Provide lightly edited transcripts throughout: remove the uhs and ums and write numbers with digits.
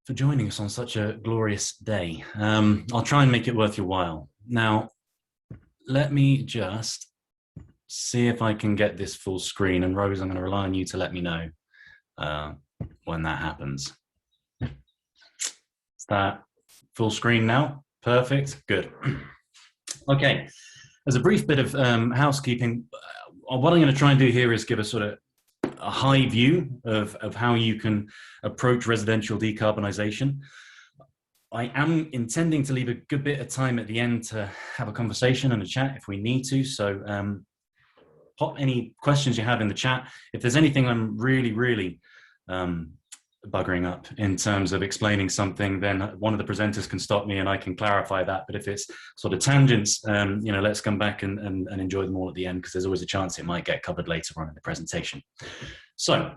for joining us on such a glorious day. I'll try and make it worth your while. Now, let me just see if I can get this full screen. And Rose, I'm going to rely on you to let me know when that happens. Is that full screen now? Perfect. Good. Okay. As a brief bit of housekeeping, what I'm going to try and do here is give a sort of a high view of how you can approach residential decarbonisation. I am intending to leave a good bit of time at the end to have a conversation and a chat if we need to. So pop any questions you have in the chat. If there's anything I'm really buggering up in terms of explaining something, then one of the presenters can stop me and I can clarify that. But if it's sort of tangents, you know, let's come back and enjoy them all at the end, because there's always a chance it might get covered later on in the presentation. So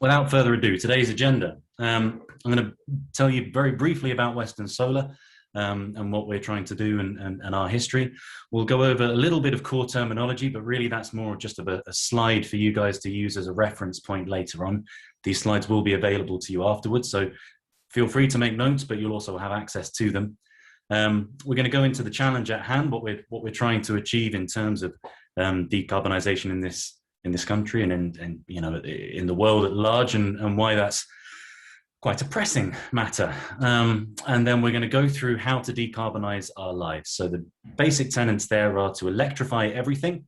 without further ado, today's agenda. I'm going to tell you very briefly about Western Solar and what we're trying to do and our history. We'll go over a little bit of core terminology, but really that's more just of a slide for you guys to use as a reference point later on. These slides will be available to you afterwards, so feel free to make notes, but you'll also have access to them. We're going to go into the challenge at hand, what we're trying to achieve in terms of decarbonisation in this country and you know, in the world at large, and why that's quite a pressing matter. And then we're going to go through how to decarbonize our lives. So the basic tenets there are to electrify everything,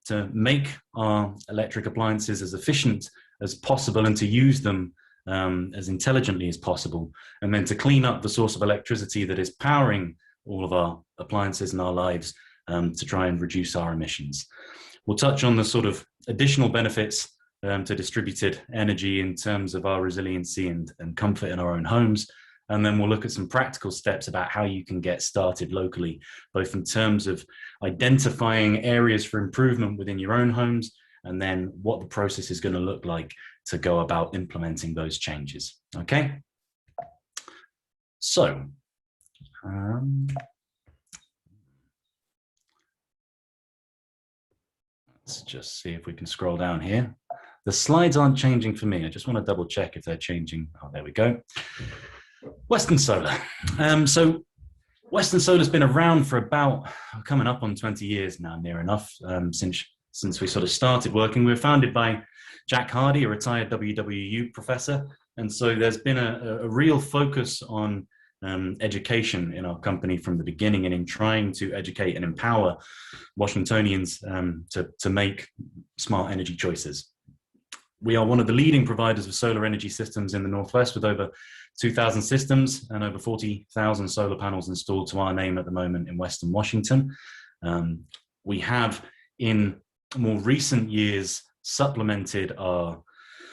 to make our electric appliances as efficient as possible and to use them as intelligently as possible, and then to clean up the source of electricity that is powering all of our appliances and our lives to try and reduce our emissions. We'll touch on the sort of additional benefits to distributed energy in terms of our resiliency and comfort in our own homes. And then we'll look at some practical steps about how you can get started locally, both in terms of identifying areas for improvement within your own homes, and then what the process is going to look like to go about implementing those changes. Okay? So, let's just see if we can scroll down here. The slides aren't changing for me. I just want to double check if they're changing. Oh, there we go. Western Solar. So Western Solar's been around for about coming up on 20 years now, near enough, since we sort of started working. We were founded by Jack Hardy, a retired WWU professor. And so there's been a real focus on education in our company from the beginning, and in trying to educate and empower Washingtonians to make smart energy choices. We are one of the leading providers of solar energy systems in the Northwest, with over 2,000 systems and over 40,000 solar panels installed to our name at the moment in Western Washington. We have, in more recent years, supplemented our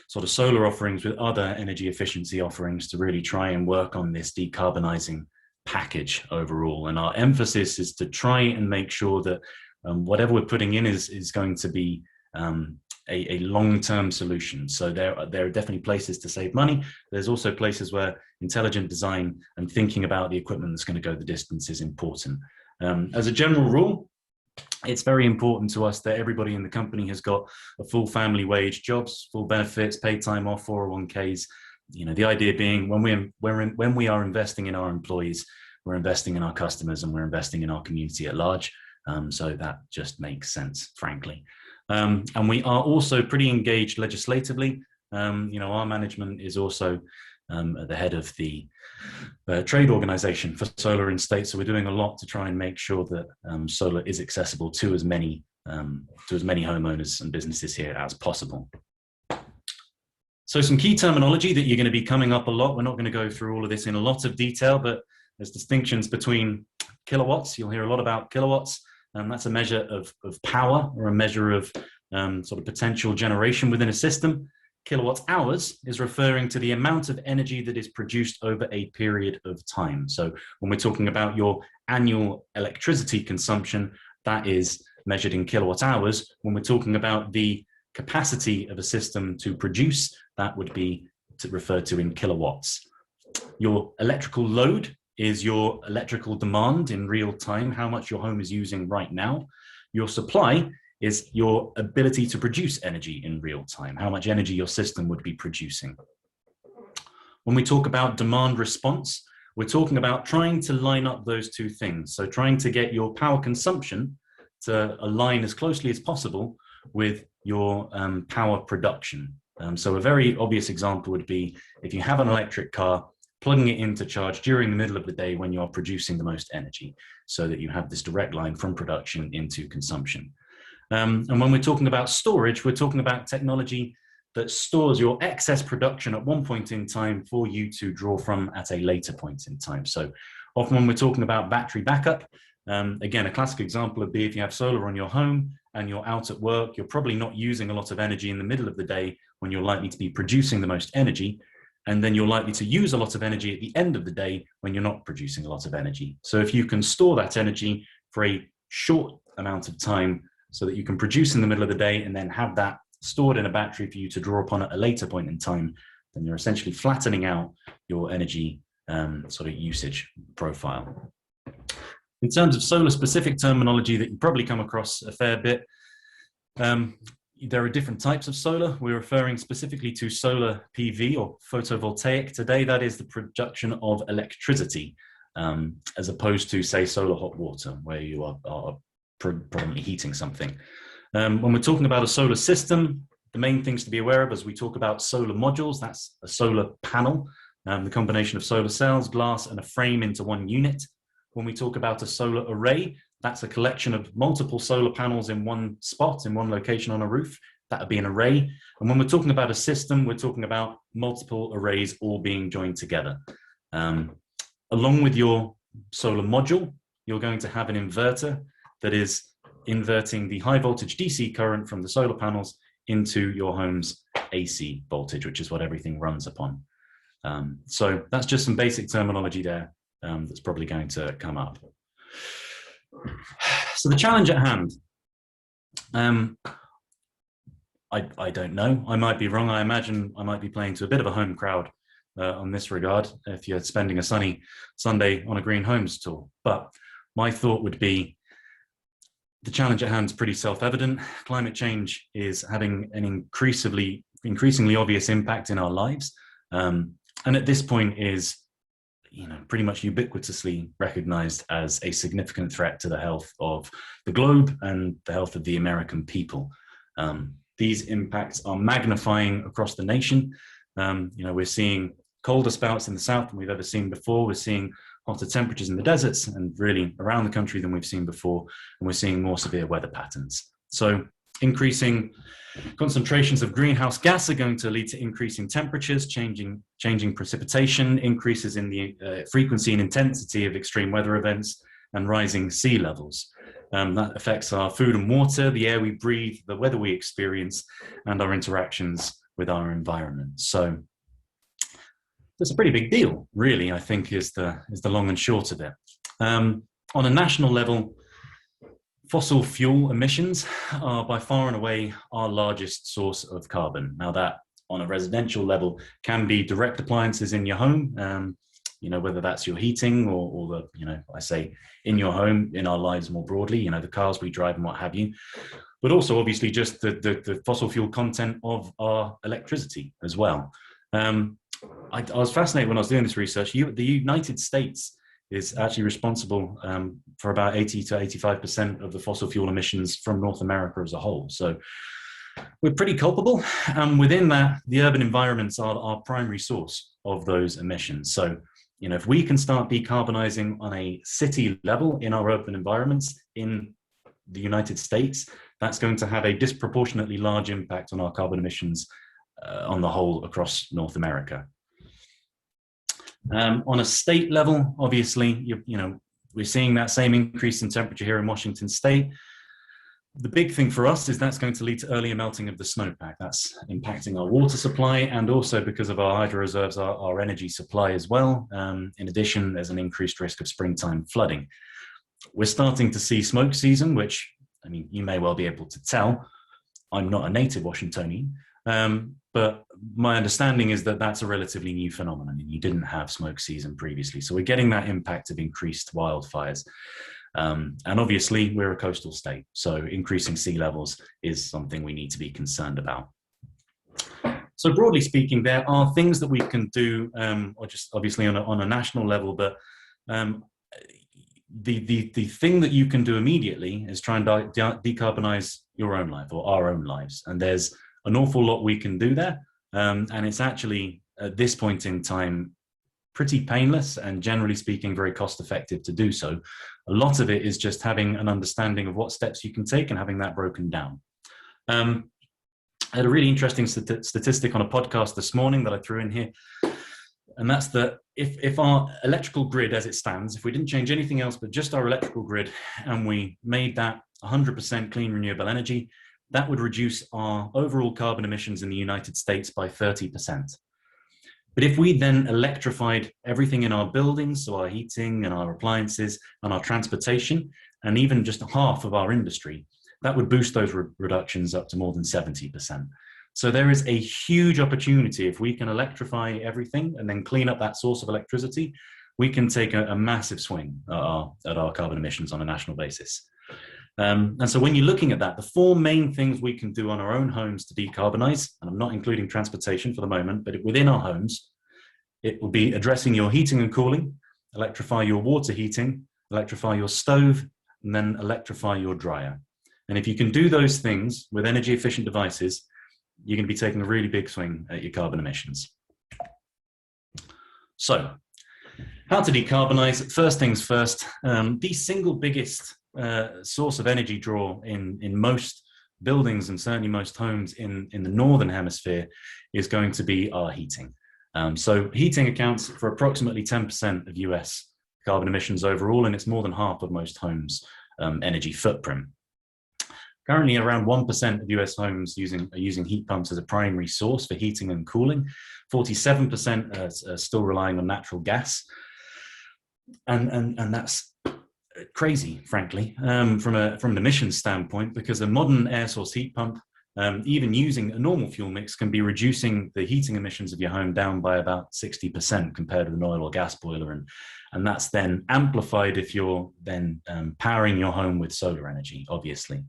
sort of solar offerings with other energy efficiency offerings to really try and work on this decarbonizing package overall. And our emphasis is to try and make sure that whatever we're putting in is going to be a long-term solution. So there are definitely places to save money. There's also places where intelligent design and thinking about the equipment that's going to go the distance is important. As a general rule, it's very important to us that everybody in the company has got a full family wage, jobs, full benefits, paid time off, 401ks. You know, the idea being when we are investing in our employees, we're investing in our customers and we're investing in our community at large. So that just makes sense, frankly. And we are also pretty engaged legislatively. You know, our management is also at the head of the trade organization for solar in states. So we're doing a lot to try and make sure that solar is accessible to as many homeowners and businesses here as possible. So some key terminology that you're going to be coming up a lot. We're not going to go through all of this in a lot of detail, but there's distinctions between kilowatts. You'll hear a lot about kilowatts. That's a measure of power, or a measure of sort of potential generation within a system. Kilowatt hours is referring to the amount of energy that is produced over a period of time. So when we're talking about your annual electricity consumption, that is measured in kilowatt hours. When we're talking about the capacity of a system to produce, that would be referred to in kilowatts. Your electrical load is your electrical demand in real time, how much your home is using right now. Your supply is your ability to produce energy in real time, how much energy your system would be producing. When we talk about demand response, we're talking about trying to line up those two things. So trying to get your power consumption to align as closely as possible with your power production. So a very obvious example would be if you have an electric car, plugging it into charge during the middle of the day when you're producing the most energy, so that you have this direct line from production into consumption. And when we're talking about storage, we're talking about technology that stores your excess production at one point in time for you to draw from at a later point in time. So often when we're talking about battery backup, again, a classic example would be if you have solar on your home and you're out at work, you're probably not using a lot of energy in the middle of the day when you're likely to be producing the most energy. And then you're likely to use a lot of energy at the end of the day when you're not producing a lot of energy. So if you can store that energy for a short amount of time so that you can produce in the middle of the day and then have that stored in a battery for you to draw upon at a later point in time, then you're essentially flattening out your energy sort of usage profile. In terms of solar specific terminology that you probably come across a fair bit, there are different types of solar. We're referring specifically to solar PV or photovoltaic today. That is the production of electricity, as opposed to, say, solar hot water, where you are predominantly heating something. When we're talking about a solar system, the main things to be aware of as we talk about solar modules, that's a solar panel, the combination of solar cells, glass, and a frame into one unit. When we talk about a solar array, that's a collection of multiple solar panels in one spot, in one location on a roof. That would be an array. And when we're talking about a system, we're talking about multiple arrays all being joined together. Along with your solar module, you're going to have an inverter that is inverting the high voltage DC current from the solar panels into your home's AC voltage, which is what everything runs upon. So that's just some basic terminology there that's probably going to come up. So the challenge at hand, I don't know. I might be wrong. I imagine I might be playing to a bit of a home crowd on this regard if you're spending a sunny Sunday on a green homes tour. But my thought would be the challenge at hand is pretty self-evident. Climate change is having an increasingly obvious impact in our lives. And at this point is, pretty much ubiquitously recognized as a significant threat to the health of the globe and the health of the American people. These impacts are magnifying across the nation. We're seeing colder spouts in the south than we've ever seen before. We're seeing hotter temperatures in the deserts and really around the country than we've seen before. And we're seeing more severe weather patterns. So increasing concentrations of greenhouse gas are going to lead to increasing temperatures, changing precipitation, increases in the frequency and intensity of extreme weather events, and rising sea levels. That affects our food and water, the air we breathe, the weather we experience, and our interactions with our environment. So it's a pretty big deal, really, I think, is the long and short of it. On a national level, fossil fuel emissions are by far and away our largest source of carbon. Now that on a residential level can be direct appliances in your home, whether that's your heating or the, I say in your home, in our lives more broadly, the cars we drive and what have you, but also obviously just the fossil fuel content of our electricity as well. I was fascinated when I was doing this research. The United States is actually responsible for about 80 to 85% of the fossil fuel emissions from North America as a whole. So we're pretty culpable. Within that, the urban environments are our primary source of those emissions. So, if we can start decarbonizing on a city level in our urban environments in the United States, that's going to have a disproportionately large impact on our carbon emissions on the whole across North America. On a state level, obviously, we're seeing that same increase in temperature here in Washington State. The big thing for us is that's going to lead to earlier melting of the snowpack. That's impacting our water supply, and also because of our hydro reserves, our energy supply as well. In addition, there's an increased risk of springtime flooding. We're starting to see smoke season, which, you may well be able to tell. I'm not a native Washingtonian, but my understanding is that that's a relatively new phenomenon. You didn't have smoke season previously. So we're getting that impact of increased wildfires. And obviously we're a coastal state, so increasing sea levels is something we need to be concerned about. So broadly speaking, there are things that we can do, or just obviously on a national level, but the thing that you can do immediately is try and decarbonize your own life or our own lives. And there's an awful lot we can do there. And it's actually, at this point in time, pretty painless and generally speaking, very cost effective to do so. A lot of it is just having an understanding of what steps you can take and having that broken down. I had a really interesting statistic on a podcast this morning that I threw in here. And that's that if our electrical grid as it stands, if we didn't change anything else but just our electrical grid and we made that 100% clean renewable energy, that would reduce our overall carbon emissions in the United States by 30%. But if we then electrified everything in our buildings, so our heating and our appliances and our transportation, and even just half of our industry, that would boost those reductions up to more than 70%. So there is a huge opportunity. If we can electrify everything and then clean up that source of electricity, we can take a massive swing at our carbon emissions on a national basis. And so when you're looking at that, the four main things we can do on our own homes to decarbonize, and I'm not including transportation for the moment, but within our homes, it will be addressing your heating and cooling, electrify your water heating, electrify your stove, and then electrify your dryer. And if you can do those things with energy efficient devices, you're going to be taking a really big swing at your carbon emissions. So, how to decarbonize? First things first, the single biggest source of energy draw in most buildings and certainly most homes in the Northern Hemisphere is going to be our heating. So heating accounts for approximately 10% of US carbon emissions overall, and it's more than half of most homes' energy footprint. Currently, around 1% of US homes are using heat pumps as a primary source for heating and cooling. 47% are still relying on natural gas. And that's crazy, frankly, from an emissions standpoint, because a modern air source heat pump, even using a normal fuel mix, can be reducing the heating emissions of your home down by about 60% compared to an oil or gas boiler. And that's then amplified if you're then powering your home with solar energy, obviously.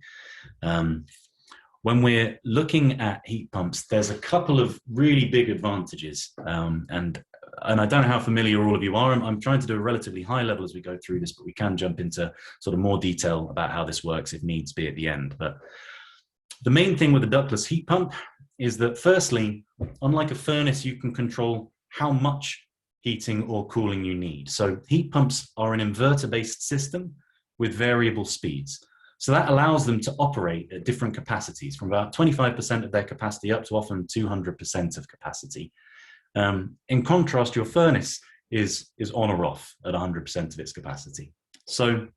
When we're looking at heat pumps, there's a couple of really big advantages. And I don't know how familiar all of you are. I'm trying to do a relatively high level as we go through this, but we can jump into sort of more detail about how this works if needs be at the end. But the main thing with a ductless heat pump is that, firstly, unlike a furnace, you can control how much heating or cooling you need. So heat pumps are an inverter-based system with variable speeds. So that allows them to operate at different capacities, from about 25% of their capacity up to often 200% of capacity. In contrast, your furnace is on or off at 100% of its capacity. So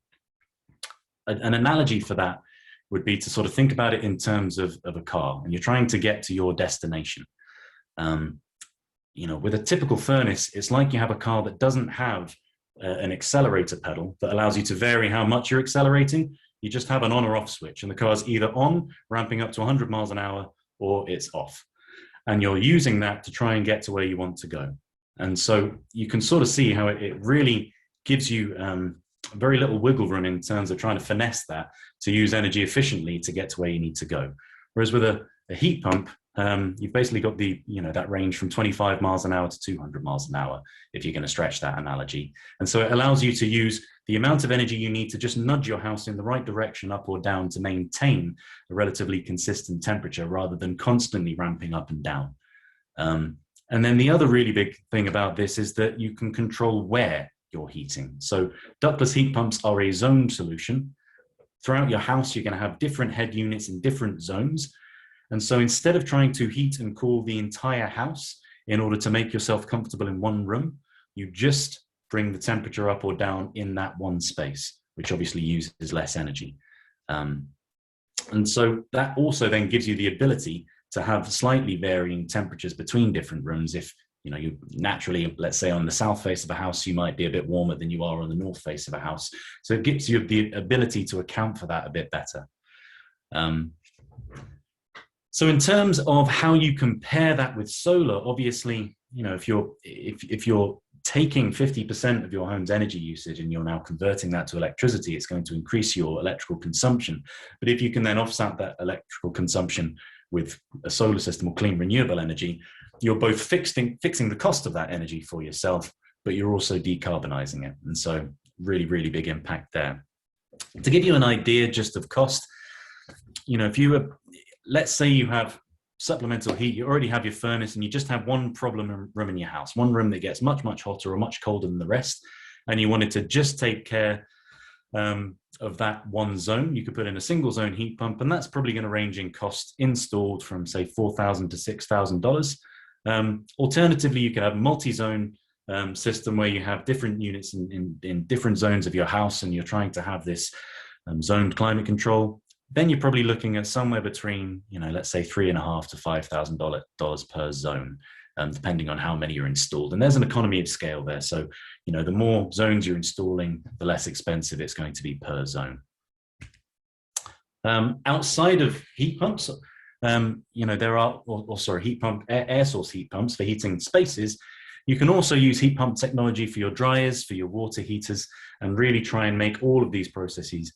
an analogy for that would be to sort of think about it in terms of a car, and you're trying to get to your destination. With a typical furnace, it's like you have a car that doesn't have an accelerator pedal that allows you to vary how much you're accelerating. You just have an on or off switch, and the car's either on, ramping up to 100 miles an hour, or it's off. And you're using that to try and get to where you want to go. And so you can sort of see how it really gives you very little wiggle room in terms of trying to finesse that to use energy efficiently to get to where you need to go. Whereas with a heat pump, you've basically got that range from 25 miles an hour to 200 miles an hour, if you're going to stretch that analogy. And so it allows you to use the amount of energy you need to just nudge your house in the right direction, up or down, to maintain a relatively consistent temperature rather than constantly ramping up and down. And then the other really big thing about this is that you can control where you're heating. So ductless heat pumps are a zoned solution. Throughout your house, you're going to have different head units in different zones. And so instead of trying to heat and cool the entire house in order to make yourself comfortable in one room, you just bring the temperature up or down in that one space, which obviously uses less energy. And so that also then gives you the ability to have slightly varying temperatures between different rooms. If you naturally, let's say on the south face of a house, you might be a bit warmer than you are on the north face of a house. So it gives you the ability to account for that a bit better. So in terms of how you compare that with solar, obviously, if you're taking 50% of your home's energy usage and you're now converting that to electricity, it's going to increase your electrical consumption. But if you can then offset that electrical consumption with a solar system or clean renewable energy, you're both fixing the cost of that energy for yourself, but you're also decarbonizing it. And so really, really big impact there. To give you an idea just of cost, if you let's say you have supplemental heat, you already have your furnace and you just have one problem room in your house, one room that gets much, much hotter or much colder than the rest, and you wanted to just take care of that one zone, you could put in a single zone heat pump, and that's probably going to range in cost installed from say $4,000 to $6,000. Alternatively, you could have a multi-zone system where you have different units in different zones of your house, and you're trying to have this zoned climate control. Then you're probably looking at somewhere between, let's say $3,500 to $5,000 per zone, depending on how many you're installed. And there's an economy of scale there. So, the more zones you're installing, the less expensive it's going to be per zone. Outside of heat pumps, there are, heat pump, air source heat pumps for heating spaces. You can also use heat pump technology for your dryers, for your water heaters, and really try and make all of these processes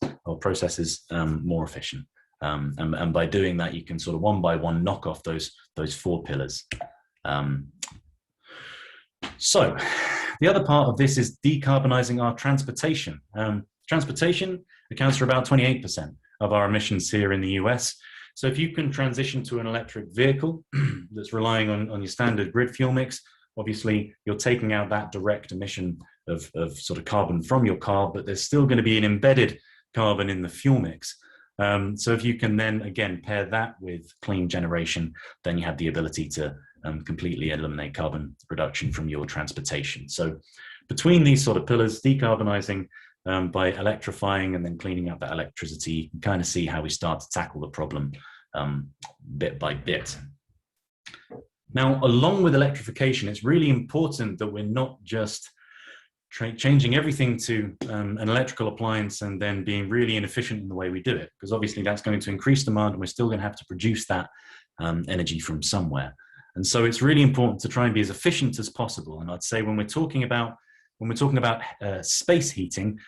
more efficient. And by doing that, you can sort of one by one knock off those 4 pillars. So the other part of this is decarbonizing our transportation. Transportation accounts for about 28% of our emissions here in the US. So if you can transition to an electric vehicle that's relying on your standard grid fuel mix, obviously you're taking out that direct emission of sort of carbon from your car, but there's still going to be an embedded carbon in the fuel mix. So if you can then again pair that with clean generation, then you have the ability to completely eliminate carbon reduction from your transportation. So between these sort of pillars, decarbonizing by electrifying and then cleaning up that electricity, you can kind of see how we start to tackle the problem bit by bit. Now, along with electrification, it's really important that we're not just changing everything to an electrical appliance and then being really inefficient in the way we do it, because obviously that's going to increase demand and we're still going to have to produce that energy from somewhere. And so it's really important to try and be as efficient as possible. And I'd say when we're talking about space heating,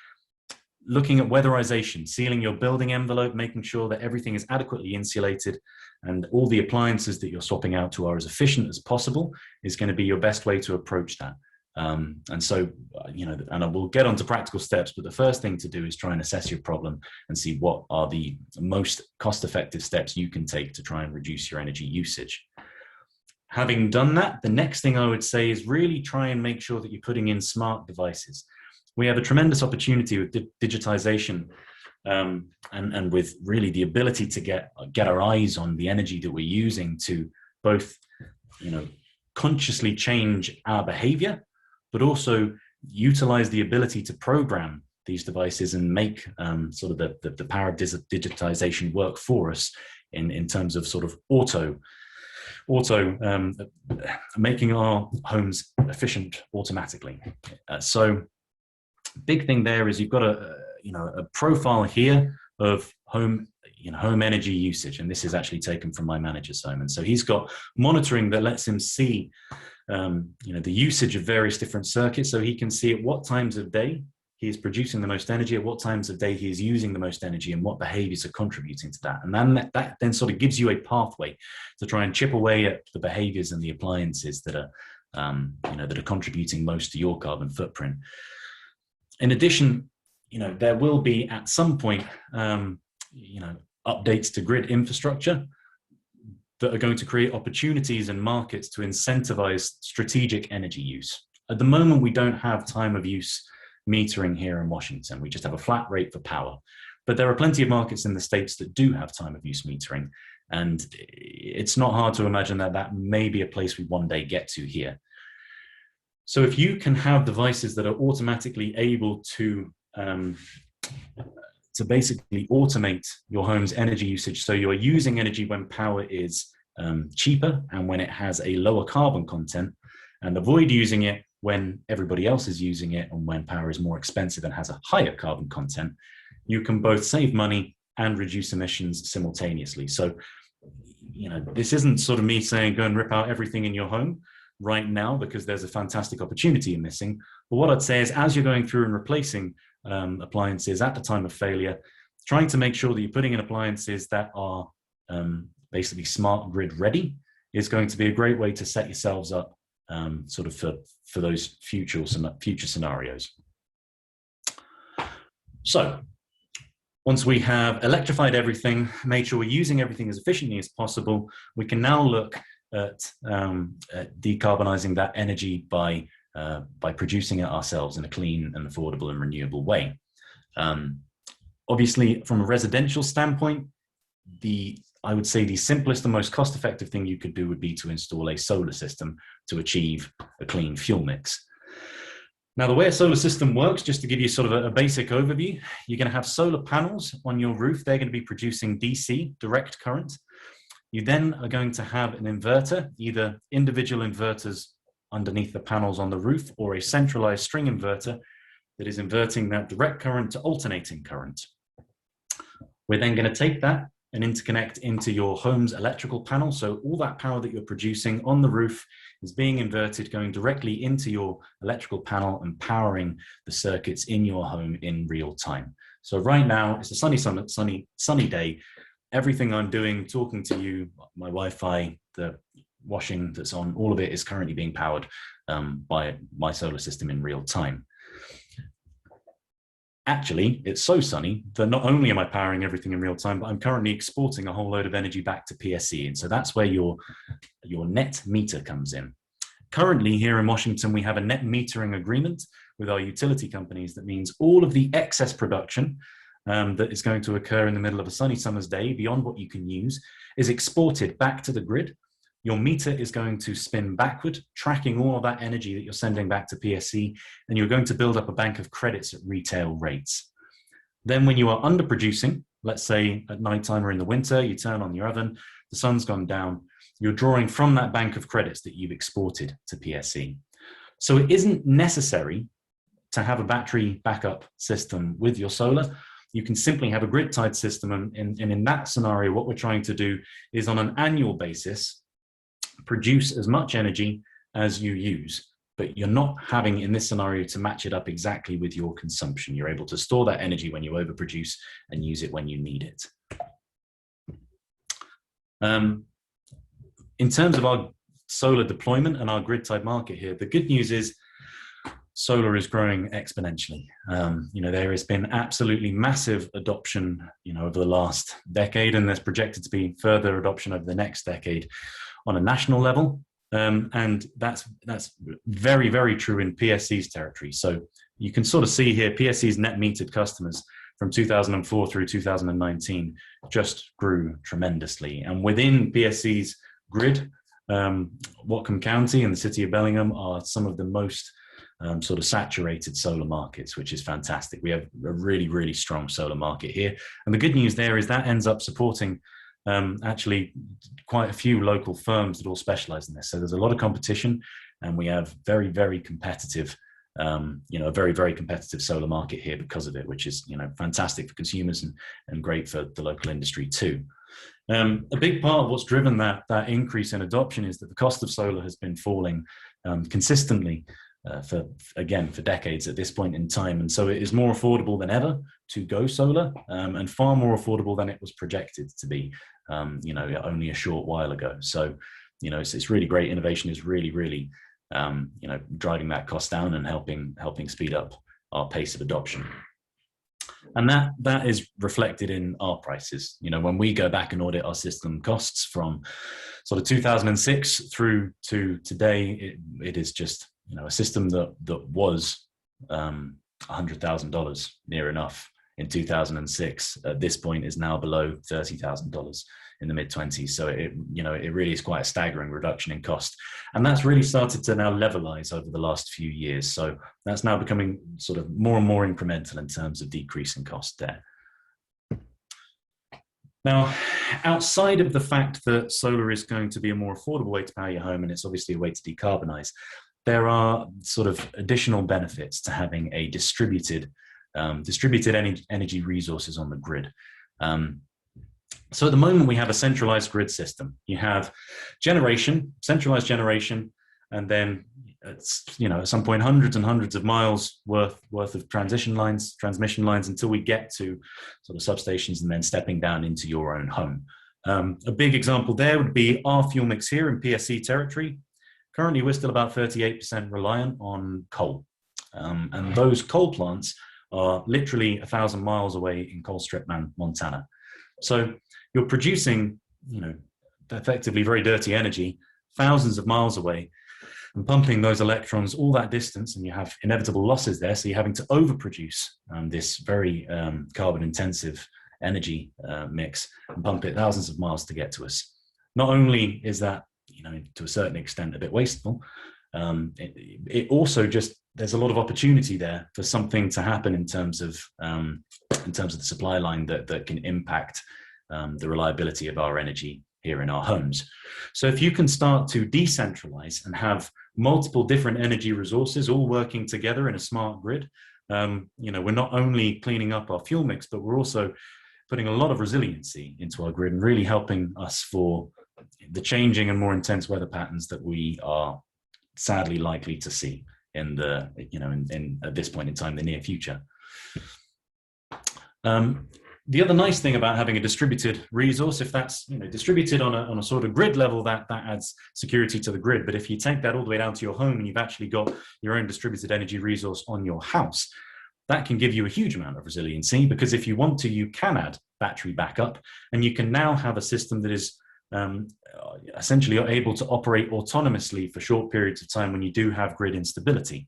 looking at weatherization, sealing your building envelope, making sure that everything is adequately insulated and all the appliances that you're swapping out to are as efficient as possible is going to be your best way to approach that. And so, and I will get onto practical steps, but the first thing to do is try and assess your problem and see what are the most cost-effective steps you can take to try and reduce your energy usage. Having done that, the next thing I would say is really try and make sure that you're putting in smart devices. We have a tremendous opportunity with digitization and with really the ability to get our eyes on the energy that we're using to both, consciously change our behavior, but also utilize the ability to program these devices and make sort of the power of digitization work for us in terms of sort of making our homes efficient automatically. So big thing there is you've got a profile here of home energy usage, and this is actually taken from my manager's home. And so he's got monitoring that lets him see the usage of various different circuits, so he can see at what times of day he is producing the most energy, at what times of day he is using the most energy, and what behaviors are contributing to that. And then that then sort of gives you a pathway to try and chip away at the behaviors and the appliances that are contributing most to your carbon footprint. In addition, there will be at some point updates to grid infrastructure that are going to create opportunities and markets to incentivize strategic energy use. At the moment, we don't have time of use metering here in Washington. We just have a flat rate for power. But there are plenty of markets in the States that do have time of use metering. And it's not hard to imagine that may be a place we one day get to here. So if you can have devices that are automatically able to basically automate your home's energy usage, so you're using energy when power is cheaper and when it has a lower carbon content, and avoid using it when everybody else is using it and when power is more expensive and has a higher carbon content, you can both save money and reduce emissions simultaneously. So, this isn't sort of me saying go and rip out everything in your home right now, because there's a fantastic opportunity in missing. But what I'd say is, as you're going through and replacing appliances at the time of failure, trying to make sure that you're putting in appliances that are basically smart grid ready, is going to be a great way to set yourselves up sort of for those future scenarios. So once we have electrified everything, made sure we're using everything as efficiently as possible, we can now look at decarbonizing that energy by producing it ourselves in a clean and affordable and renewable way. Obviously, from a residential standpoint, I would say the simplest and most cost-effective thing you could do would be to install a solar system to achieve a clean fuel mix. Now, the way a solar system works, just to give you sort of a basic overview, you're going to have solar panels on your roof. They're going to be producing DC, direct current. You then are going to have an inverter, either individual inverters underneath the panels on the roof or a centralized string inverter that is inverting that direct current to alternating current. We're then going to take that and interconnect into your home's electrical panel. So all that power that you're producing on the roof is being inverted, going directly into your electrical panel and powering the circuits in your home in real time. So right now, it's a sunny day. Everything I'm doing, talking to you, my Wi-Fi, the washing that's on, all of it is currently being powered by my solar system in real time. Actually, it's so sunny that not only am I powering everything in real time, but I'm currently exporting a whole load of energy back to PSE. And so that's where your net meter comes in. Currently here in Washington, we have a net metering agreement with our utility companies. That means all of the excess production that is going to occur in the middle of a sunny summer's day, beyond what you can use, is exported back to the grid. Your meter is going to spin backward, tracking all of that energy that you're sending back to PSE, and you're going to build up a bank of credits at retail rates. Then when you are underproducing, let's say at nighttime or in the winter, you turn on your oven, the sun's gone down, you're drawing from that bank of credits that you've exported to PSE. So it isn't necessary to have a battery backup system with your solar. You can simply have a grid-tied system, and in that scenario, what we're trying to do is on an annual basis, produce as much energy as you use, but you're not having in this scenario to match it up exactly with your consumption. You're able to store that energy when you overproduce and use it when you need it. In terms of our solar deployment and our grid-tied market here, the good news is solar is growing exponentially. There has been absolutely massive adoption, over the last decade, and there's projected to be further adoption over the next decade on a national level. And that's very, very true in PSE's territory. So you can sort of see here, PSE's net metered customers from 2004 through 2019 just grew tremendously. And within PSE's grid, Whatcom County and the city of Bellingham are some of the most sort of saturated solar markets, which is fantastic. We have a really, really strong solar market here. And the good news there is that ends up supporting actually quite a few local firms that all specialize in this. So there's a lot of competition, and we have very, very competitive, a very, very competitive solar market here because of it, which is, fantastic for consumers and great for the local industry too. A big part of what's driven that increase in adoption is that the cost of solar has been falling consistently for decades at this point in time. And so it is more affordable than ever to go solar, and far more affordable than it was projected to be, only a short while ago. So, it's really great. Innovation is really, really, driving that cost down and helping speed up our pace of adoption. And that is reflected in our prices. When we go back and audit our system costs from sort of 2006 through to today, it is just, a system that was $100,000 near enough in 2006 at this point is now below $30,000 in the mid-20s. So it really is quite a staggering reduction in cost. And that's really started to now levelize over the last few years. So that's now becoming sort of more and more incremental in terms of decreasing cost there. Now, outside of the fact that solar is going to be a more affordable way to power your home, and it's obviously a way to decarbonize, there are sort of additional benefits to having a distributed energy resources on the grid. So at the moment, we have a centralized grid system. You have centralized generation, and then at some point, hundreds and hundreds of miles worth of transmission lines until we get to sort of substations and then stepping down into your own home. A big example there would be our fuel mix here in PSC territory. Currently, we're still about 38% reliant on coal. And those coal plants are literally 1,000 miles away in Colstrip, Montana. So you're producing, effectively very dirty energy, thousands of miles away, and pumping those electrons all that distance, and you have inevitable losses there. So you're having to overproduce this very carbon-intensive energy mix and pump it thousands of miles to get to us. Not only is that, to a certain extent, a bit wasteful, it also just, there's a lot of opportunity there for something to happen in terms of the supply line that can impact the reliability of our energy here in our homes. So if you can start to decentralize and have multiple different energy resources all working together in a smart grid, we're not only cleaning up our fuel mix, but we're also putting a lot of resiliency into our grid and really helping us for the changing and more intense weather patterns that we are sadly likely to see in the, at this point in time, the near future. The other nice thing about having a distributed resource, if that's distributed on a sort of grid level, that adds security to the grid. But if you take that all the way down to your home and you've actually got your own distributed energy resource on your house, that can give you a huge amount of resiliency, because if you want to, you can add battery backup, and you can now have a system that is essentially able to operate autonomously for short periods of time when you do have grid instability.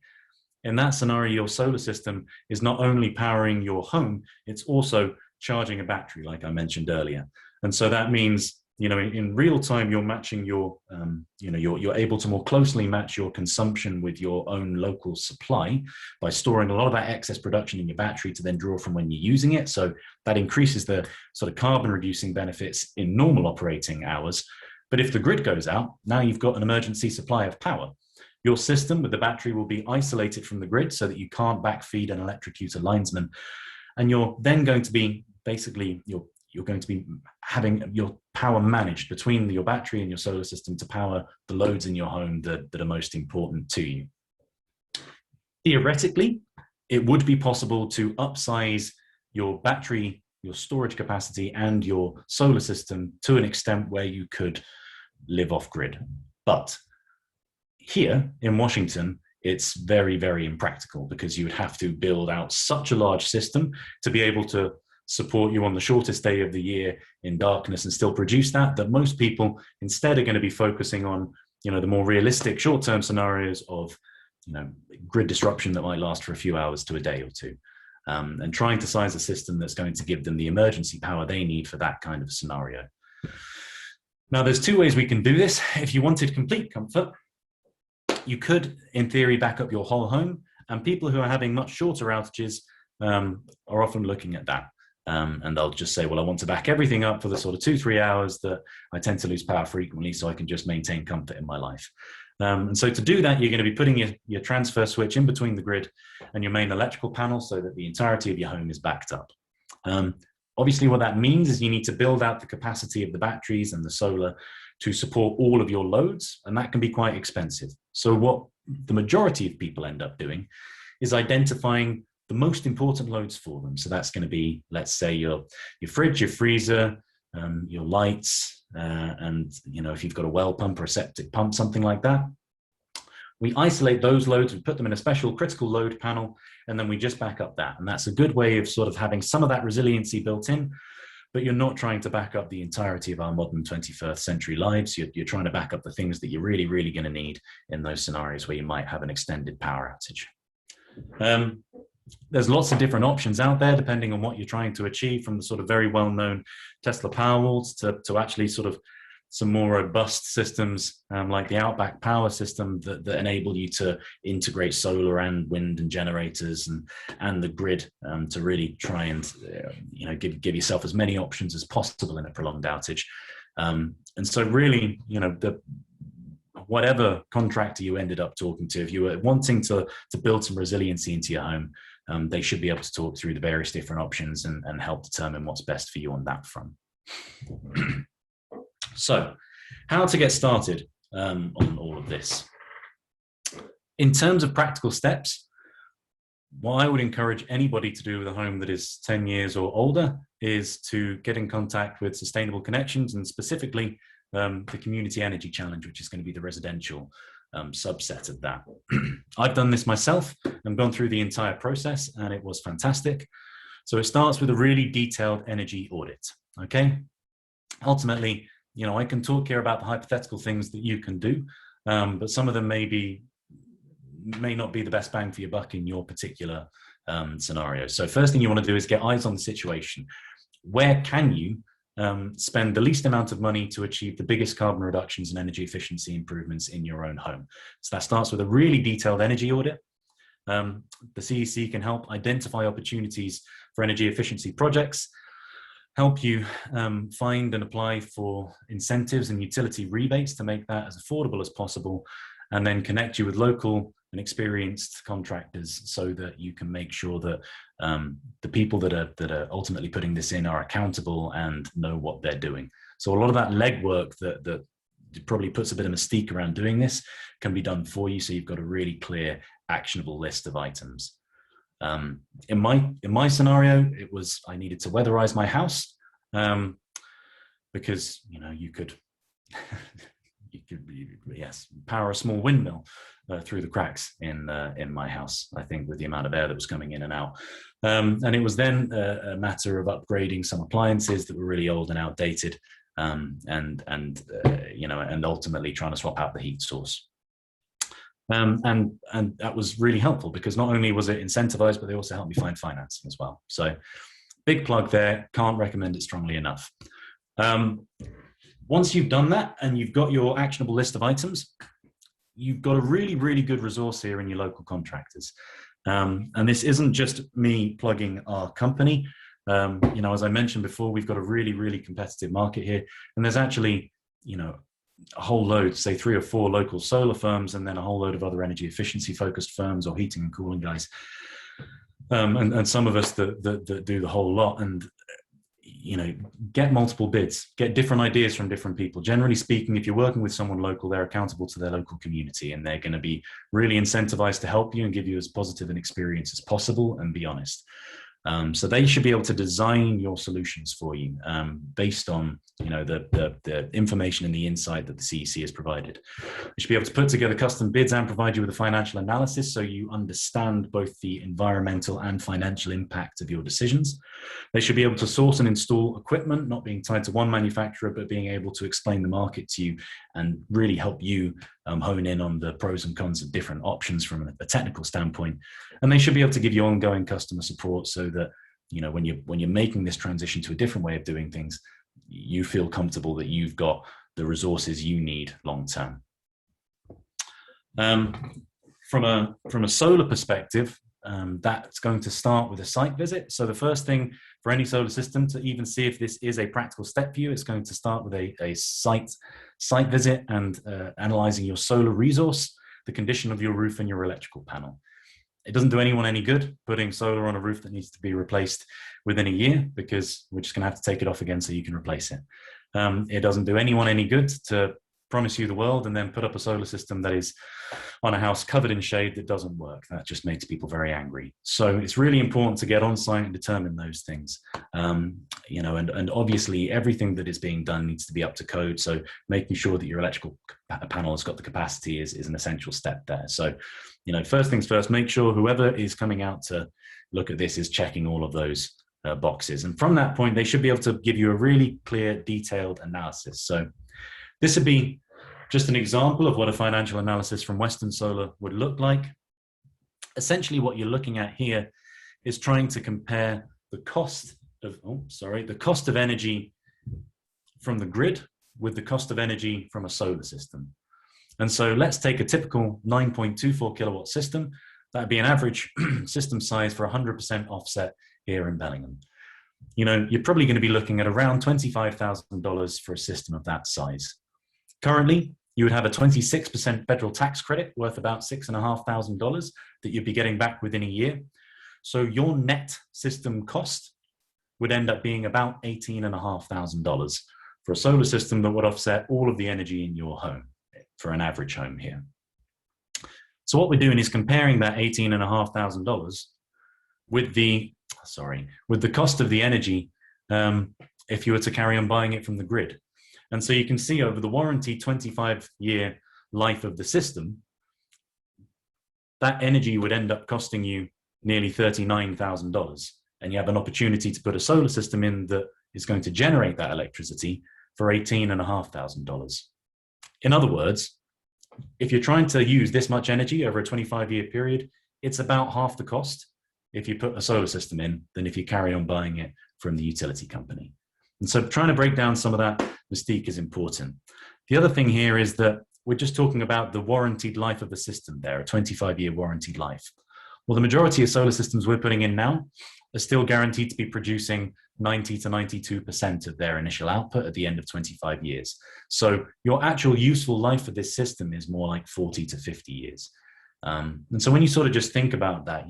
In that scenario, your solar system is not only powering your home, it's also charging a battery, like I mentioned earlier. And so that means, in real time, you're matching your, you're able to more closely match your consumption with your own local supply by storing a lot of that excess production in your battery to then draw from when you're using it. So that increases the sort of carbon reducing benefits in normal operating hours. But if the grid goes out, now you've got an emergency supply of power. Your system with the battery will be isolated from the grid so that you can't backfeed and electrocute a linesman. And you're then going to be basically, you're going to be having your power managed between your battery and your solar system to power the loads in your home that are most important to you. Theoretically, it would be possible to upsize your battery, your storage capacity, and your solar system to an extent where you could live off grid. But here in Washington, it's very, very impractical, because you would have to build out such a large system to be able to support you on the shortest day of the year in darkness and still produce that most people instead are going to be focusing on, the more realistic short-term scenarios of, grid disruption that might last for a few hours to a day or two, and trying to size a system that's going to give them the emergency power they need for that kind of scenario. Now, there's two ways we can do this. If you wanted complete comfort, you could, in theory, back up your whole home, and people who are having much shorter outages are often looking at that. And they'll just say, well, I want to back everything up for the sort of 2-3 hours that I tend to lose power frequently, so I can just maintain comfort in my life. And so to do that, you're going to be putting your transfer switch in between the grid and your main electrical panel so that the entirety of your home is backed up. Obviously, what that means is you need to build out the capacity of the batteries and the solar to support all of your loads, and that can be quite expensive. So what the majority of people end up doing is identifying the most important loads for them. So that's going to be, let's say, your fridge, your freezer, your lights, and if you've got a well pump or a septic pump, something like that. We isolate those loads, we put them in a special critical load panel, and then we just back up that. And that's a good way of sort of having some of that resiliency built in, but you're not trying to back up the entirety of our modern 21st century lives. You're trying to back up the things that you're really, really going to need in those scenarios where you might have an extended power outage. There's lots of different options out there depending on what you're trying to achieve, from the sort of very well-known Tesla Powerwalls to actually sort of some more robust systems like the Outback Power system that enable you to integrate solar and wind and generators and the grid to really try and give yourself as many options as possible in a prolonged outage. And so really, whatever contractor you ended up talking to, if you were wanting to build some resiliency into your home, they should be able to talk through the various different options and help determine what's best for you on that front. So, how to get started on all of this? In terms of practical steps, what I would encourage anybody to do with a home that is 10 years or older is to get in contact with Sustainable Connections, and specifically the Community Energy Challenge, which is going to be the residential subset of that. I've done this myself and gone through the entire process, and it was fantastic. So it starts with a really detailed energy audit. Okay. Ultimately, you know, I can talk here about the hypothetical things that you can do, but some of them may not be the best bang for your buck in your particular scenario. So first thing you want to do is get eyes on the situation. Where can you spend the least amount of money to achieve the biggest carbon reductions and energy efficiency improvements in your own home? So that starts with a really detailed energy audit. The CEC can help identify opportunities for energy efficiency projects, help you find and apply for incentives and utility rebates to make that as affordable as possible, and then connect you with local and experienced contractors so that you can make sure that the people that are ultimately putting this in are accountable and know what they're doing. So a lot of that legwork that probably puts a bit of mystique around doing this can be done for you, so you've got a really clear, actionable list of items. In my scenario, it was I needed to weatherize my house because, you know, you could yes, power a small windmill through the cracks in my house, I think, with the amount of air that was coming in and out. And it was then a matter of upgrading some appliances that were really old and outdated, and ultimately trying to swap out the heat source. And that was really helpful because not only was it incentivized, but they also helped me find financing as well. So big plug there, can't recommend it strongly enough. Once you've done that and you've got your actionable list of items, you've got a really, really good resource here in your local contractors. And this isn't just me plugging our company. You know, as I mentioned before, we've got a really, really competitive market here. And there's actually, you know, a whole load, say 3 or 4 local solar firms, and then a whole load of other energy efficiency focused firms or heating and cooling guys. And some of us that do the whole lot. And you know, get multiple bids, get different ideas from different people. Generally speaking, if you're working with someone local, they're accountable to their local community, and they're going to be really incentivized to help you and give you as positive an experience as possible and be honest. So they should be able to design your solutions for you based on, you know, the information and the insight that the CEC has provided. They should be able to put together custom bids and provide you with a financial analysis so you understand both the environmental and financial impact of your decisions. They should be able to source and install equipment, not being tied to one manufacturer, but being able to explain the market to you and really help you hone in on the pros and cons of different options from a technical standpoint. And they should be able to give you ongoing customer support so that, you know, when you're making this transition to a different way of doing things, you feel comfortable that you've got the resources you need long term. From a solar perspective, that's going to start with a site visit. So the first thing for any solar system to even see if this is a practical step for you, it's going to start with a site visit and analyzing your solar resource, the condition of your roof and your electrical panel. It doesn't do anyone any good putting solar on a roof that needs to be replaced within a year, because we're just going to have to take it off again so you can replace it. It doesn't do anyone any good to promise you the world and then put up a solar system that is on a house covered in shade that doesn't work. That just makes people very angry. So it's really important to get on site and determine those things. You know, and obviously everything that is being done needs to be up to code. So making sure that your electrical panel has got the capacity is an essential step there. So, you know, first things first, make sure whoever is coming out to look at this is checking all of those boxes. And from that point, they should be able to give you a really clear, detailed analysis. So this would be just an example of what a financial analysis from Western Solar would look like. Essentially, what you're looking at here is trying to compare the cost of energy from the grid with the cost of energy from a solar system. And so let's take a typical 9.24 kilowatt system. That'd be an average system size for 100% offset here in Bellingham. You know, you're probably going to be looking at around $25,000 for a system of that size. Currently, you would have a 26% federal tax credit worth about $6,500 that you'd be getting back within a year. So your net system cost would end up being about $18,500 for a solar system that would offset all of the energy in your home for an average home here. So what we're doing is comparing that $18,500 with the cost of the energy if you were to carry on buying it from the grid. And so you can see over the warranty 25-year life of the system, that energy would end up costing you nearly $39,000. And you have an opportunity to put a solar system in that is going to generate that electricity for $18,500. In other words, if you're trying to use this much energy over a 25-year period, it's about half the cost if you put a solar system in than if you carry on buying it from the utility company. And so trying to break down some of that mystique is important. The other thing here is that we're just talking about the warranted life of the system there, a 25-year warranted life. Well, the majority of solar systems we're putting in now are still guaranteed to be producing 90 to 92% of their initial output at the end of 25 years. So your actual useful life of this system is more like 40 to 50 years. And so when you sort of just think about that,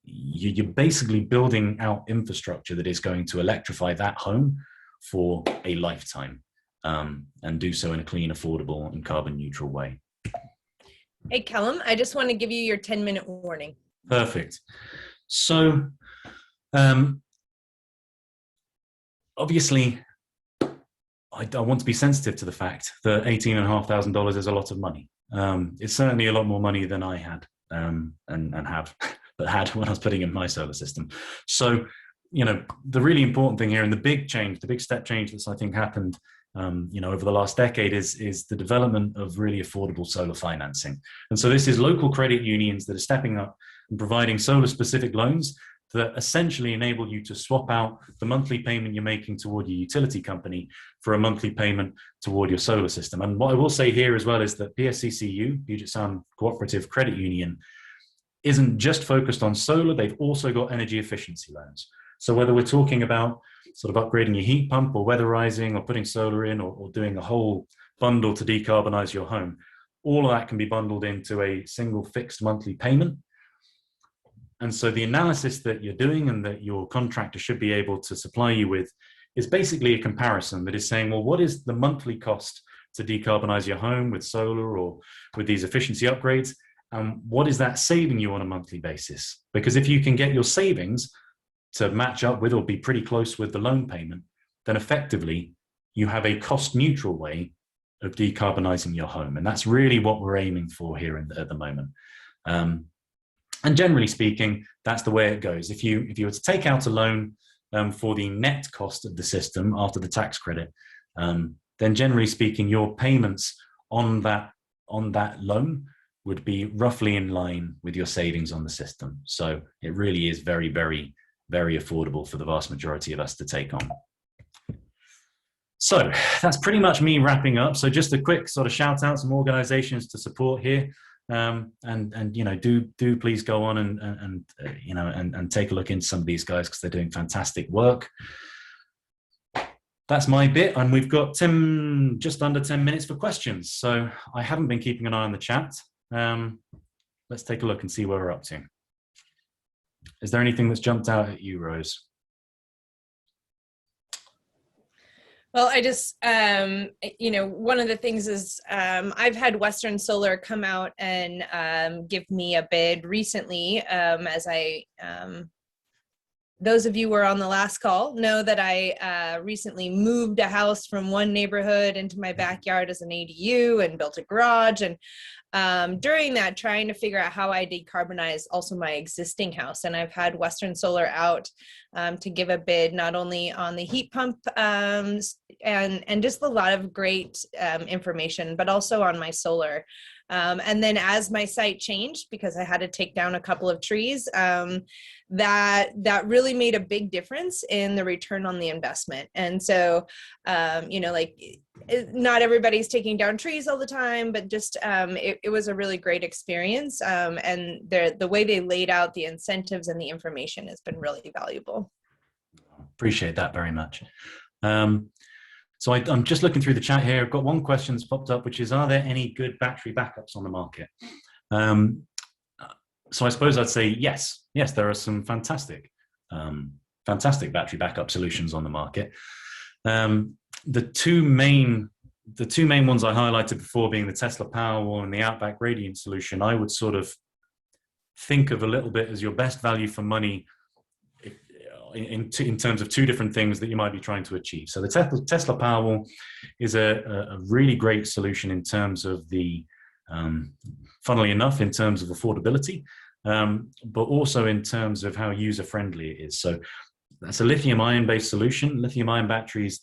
you're basically building out infrastructure that is going to electrify that home for a lifetime, and do so in a clean, affordable, and carbon neutral way. Hey, Callum, I just want to give you your 10-minute warning. Perfect. So, obviously, I want to be sensitive to the fact that $18,500 is a lot of money. It's certainly a lot more money than I had and have, but had when I was putting in my solar system. So, the really important thing here, and the big step change that's I think happened over the last decade is the development of really affordable solar financing. And so this is local credit unions that are stepping up and providing solar specific loans that essentially enable you to swap out the monthly payment you're making toward your utility company for a monthly payment toward your solar system. And what I will say here as well is that PSCCU, Puget Sound Cooperative Credit Union, isn't just focused on solar, they've also got energy efficiency loans. So whether we're talking about sort of upgrading your heat pump or weatherizing or putting solar in or doing a whole bundle to decarbonize your home, all of that can be bundled into a single fixed monthly payment. And so the analysis that you're doing and that your contractor should be able to supply you with is basically a comparison that is saying, well, what is the monthly cost to decarbonize your home with solar or with these efficiency upgrades? And what is that saving you on a monthly basis? Because if you can get your savings to match up with or be pretty close with the loan payment, then effectively you have a cost neutral way of decarbonizing your home. And that's really what we're aiming for here at the moment. And generally speaking, that's the way it goes. If you were to take out a loan for the net cost of the system after the tax credit, then generally speaking, your payments on that loan would be roughly in line with your savings on the system. So it really is very, very, very affordable for the vast majority of us to take on. So that's pretty much me wrapping up. So just a quick sort of shout out some organizations to support here. And do please go on and take a look into some of these guys because they're doing fantastic work. That's my bit, and we've got just under 10 minutes for questions. So I haven't been keeping an eye on the chat. Let's take a look and see where we're up to. Is there anything that's jumped out at you, Rose? Well, I just, one of the things is I've had Western Solar come out and give me a bid recently, those of you who were on the last call know that I recently moved a house from one neighborhood into my backyard as an ADU and built a garage. And during that, trying to figure out how I decarbonize also my existing house. And I've had Western Solar out to give a bid not only on the heat pump and just a lot of great information, but also on my solar. And then as my site changed, because I had to take down a couple of trees, that really made a big difference in the return on the investment. And so, not everybody's taking down trees all the time, but just it was a really great experience. And the way they laid out the incentives and the information has been really valuable. Appreciate that very much. So I'm just looking through the chat here. I've got one question that's popped up, which is, are there any good battery backups on the market? So I suppose I'd say yes. Yes, there are some fantastic battery backup solutions on the market. The two main ones I highlighted before being the Tesla Powerwall and the Outback Radiant solution, I would sort of think of a little bit as your best value for money in terms of two different things that you might be trying to achieve. So the Tesla Powerwall is a really great solution in terms of the, funnily enough, in terms of affordability, but also in terms of how user-friendly it is. So that's a lithium-ion based solution. Lithium-ion batteries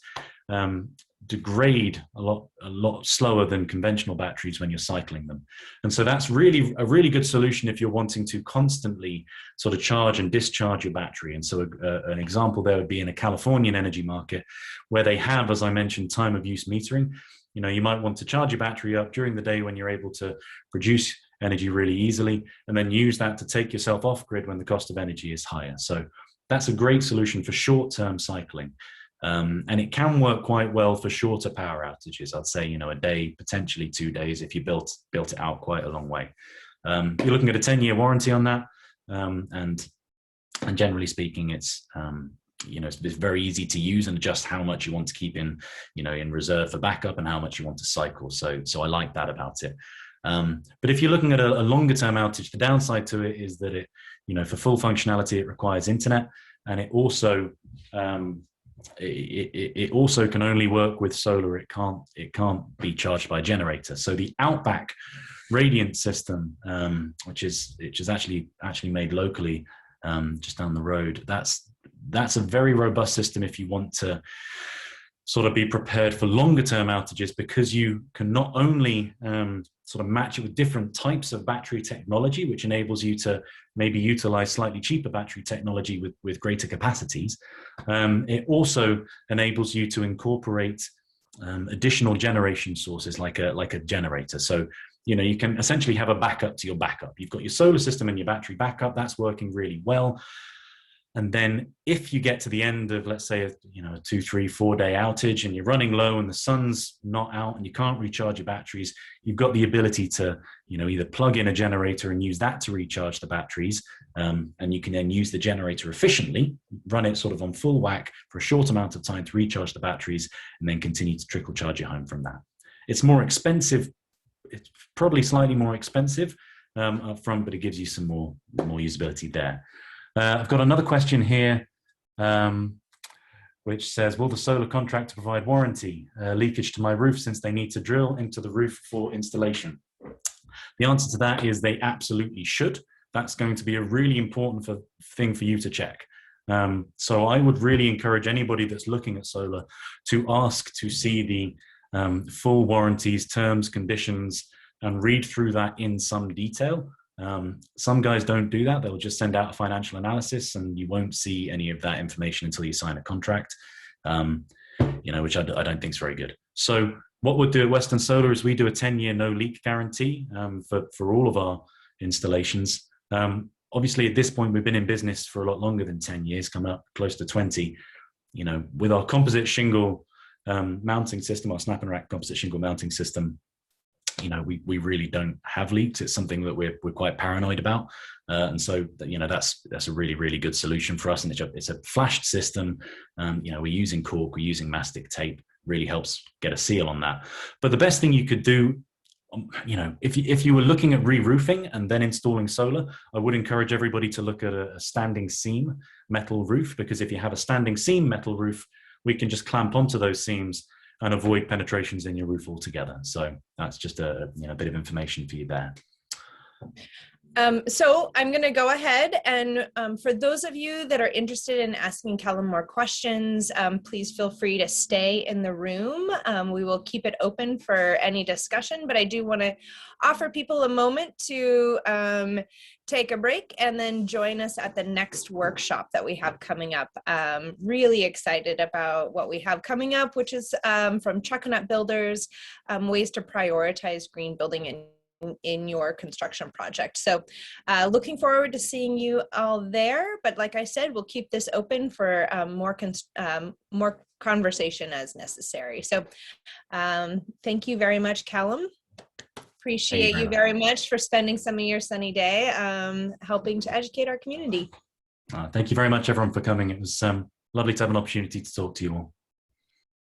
degrade a lot slower than conventional batteries when you're cycling them. And so that's really a really good solution if you're wanting to constantly sort of charge and discharge your battery. And so an example there would be in a Californian energy market where they have, as I mentioned, time of use metering. You know, you might want to charge your battery up during the day when you're able to produce energy really easily, and then use that to take yourself off grid when the cost of energy is higher. So that's a great solution for short-term cycling. And it can work quite well for shorter power outages. I'd say, you know, a day, potentially 2 days if you built it out quite a long way. You're looking at a 10-year warranty on that. And generally speaking, it's, you know, it's very easy to use and adjust how much you want to keep in, you know, in reserve for backup and how much you want to cycle. So I like that about it. But if you're looking at a longer term outage, the downside to it is that it, you know, for full functionality, it requires internet, and it also it also can only work with solar. It can't be charged by a generator. So the Outback Radiant system, which is actually made locally, just down the road, that's a very robust system if you want to sort of be prepared for longer term outages, because you can not only sort of match it with different types of battery technology, which enables you to maybe utilize slightly cheaper battery technology with greater capacities. It also enables you to incorporate additional generation sources like a generator. So, you know, you can essentially have a backup to your backup. You've got your solar system and your battery backup. That's working really well. And then if you get to the end of, let's say, a 2, 3, 4 day outage and you're running low and the sun's not out and you can't recharge your batteries, you've got the ability to, you know, either plug in a generator and use that to recharge the batteries. And you can then use the generator efficiently, run it sort of on full whack for a short amount of time to recharge the batteries, and then continue to trickle charge your home from that. It's more expensive. It's probably slightly more expensive up front, but it gives you some more usability there. I've got another question here, which says, will the solar contractor provide warranty leakage to my roof, since they need to drill into the roof for installation? The answer to that is they absolutely should. That's going to be a really important thing for you to check. So I would really encourage anybody that's looking at solar to ask to see the full warranties, terms, conditions, and read through that in some detail. Some guys don't do that. They'll just send out a financial analysis and you won't see any of that information until you sign a contract, which I don't think is very good. So what we'll do at Western Solar is we do a 10-year no leak guarantee for all of our installations. Obviously at this point, we've been in business for a lot longer than 10 years, coming up close to 20. You know, with our composite shingle mounting system, our snap and rack composite shingle mounting system, you know, we really don't have leaks. It's something that we're quite paranoid about, and so you know that's a really, really good solution for us. And it's a flashed system. You know, we're using cork, we're using mastic tape. Really helps get a seal on that. But the best thing you could do, you know, if you were looking at re-roofing and then installing solar, I would encourage everybody to look at a standing seam metal roof, because if you have a standing seam metal roof, we can just clamp onto those seams and avoid penetrations in your roof altogether. So that's just a bit of information for you there. So I'm going to go ahead and for those of you that are interested in asking Callum more questions, please feel free to stay in the room. We will keep it open for any discussion, but I do want to offer people a moment to take a break and then join us at the next workshop that we have coming up. Really excited about what we have coming up, which is from Chuckanut Builders, ways to prioritize green building in your construction project. So looking forward to seeing you all there. But like I said, we'll keep this open for more conversation as necessary. So thank you very much, Callum. Appreciate you very much for spending some of your sunny day helping to educate our community. Thank you very much, everyone, for coming. It was lovely to have an opportunity to talk to you all.